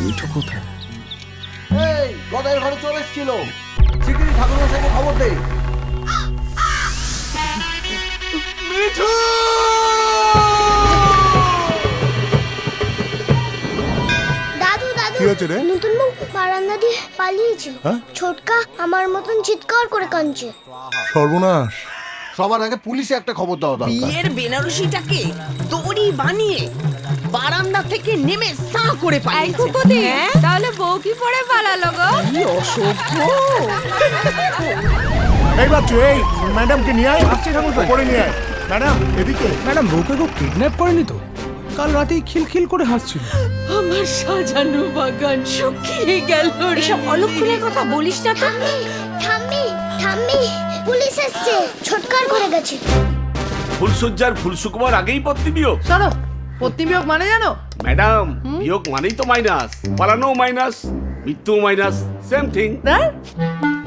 মিঠু কোথায়? এই গদাইয়ের ঘরে চলে এসেছিল, শিগগিরই ঠাকুরমশাইকে খবর দে। মিঠু! দাদু দাদু কি হয়েছে রে? নতুন বউ বারান্দা দিয়ে পালিয়েছিল। হ্যাঁ? ছোটকা আমার মতন চিৎকার করে কাঁদছে। সর্বনাশ। সবার আগে পুলিশে একটা খবর দেওয়া দরকার। বিয়ের বেনারসিটাকে দড়ি বানিয়ে বারান্দা থেকে নেমে সা করে পালিয়েছে। তাহলে বউ কি পরে পালালো গো? কি অসভ্য! এই বাচ্চু, এই ম্যাডামকে নিয়ে আয়। করে নিয়ে আয়। ম্যাডাম এদিকে। ম্যাডাম বউকে কেউ কিডন্যাপ করেনি তো? কাল রাতেই খিলখিল করে হাসছিল। আমার সাজানো বাগান শুকিয়ে গেল। এসব অলক্ষণের কথা বলিস না তো। ঠাম্মি ঠাম্মি পুলিশ এসছে, ছোটকার করে গেছে। ফুলসজ্জার ফুল শুকবার আগেই পত্নী বিয়োগ। শোনো, পত্নী বিয়োগ মানে জানো? ম্যাডাম বিয়োগ মানেই তো মাইনাস, পালানো মাইনাস, মৃত্যু মাইনাস, সেম থিং।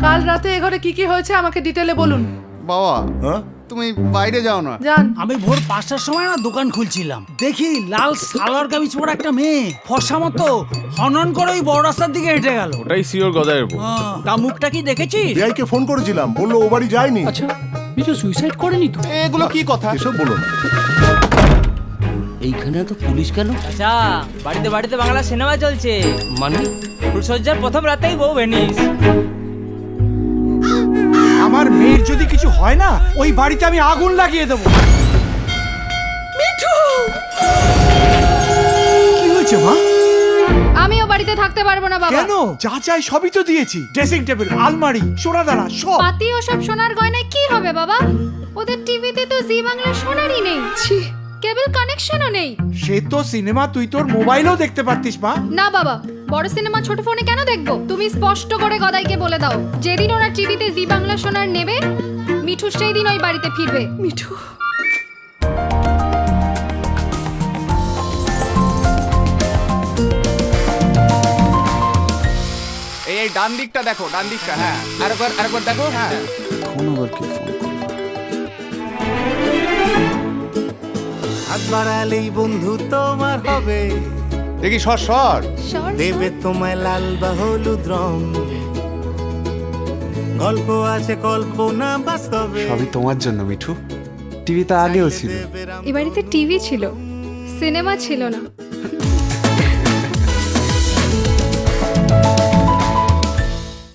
কাল রাতে এ ঘরে কি কি হয়েছে আমাকে ডিটেলে বলুন। বাবা হ্যাঁ? তুমি বাইরে যাও না। যান। আমি ভোর 5টার সময় না দোকান খুলছিলাম, দেখি লাল সালোয়ার কামিজ পরা একটা মেয়ে ফর্সা মতো হনন করে ওই বড় রাস্তার দিকে হেঁটে গেল। ওটাই সিওর গদায়ের বউ। তা মুখটা কি দেখেছিস? বিআইকে ফোন করেছিলাম, বললো ও বাড়ি যায়নি। আচ্ছা, মিঠু সুইসাইড করেনি তো? এগুলো কি কথা? এসব বলো না। এইখানে তো পুলিশ কেন? আচ্ছা, বাড়িতে বাড়িতে বাংলা সিনেমা চলছে, মানে ফুলসজ্জার প্রথম রাতেই বউ ভেনিস। আমার মেয়ের যদি কিছু হয় না, ওই বাড়িতে আমি আগুন লাগিয়ে দেবো। কি হয়েছে মা? আমিও বাড়িতে থাকতে পারবো না বাবা। কেন? যা চাই সবই তো দিয়েছি, ড্রেসিং টেবিল, আলমারি, সোনাদানা সব। পাতি ও সব সোনার গয়নায় কি হবে বাবা? ওদের টিভিতে তো জি বাংলা সোনারই নেই, কেবল কানেকশনও নেই। সে তো সিনেমা তুই তোর মোবাইলেও দেখতে পারতিস মা। না বাবা, বড় সিনেমা ছোট ফোনে কেন দেখবো? তুমি স্পষ্ট করে গদাইকে বলে দাও, যেদিন ওরা টিভিতে জি বাংলা সোনার নেবে, মিঠু সেই দিন ওই বাড়িতে ফিরবে। মিঠু এই ডান দিকটা দেখো, ডান দিকটা। হ্যাঁ, আরেকবার দেখো। হ্যাঁ, ফোন আবার কে ফোন করলো? হাত বাড়ালেই বন্ধু তোমার হবে, দেখি সর সর। দেবে তোমায় লাল বা হলুদ রং, গল্প আছে কল্পনা বাস্তবে। সবই তোমার জন্য মিঠু। টিভি তো আগেও ছিল। এ বাড়িতে টিভি ছিল, সিনেমা ছিল না।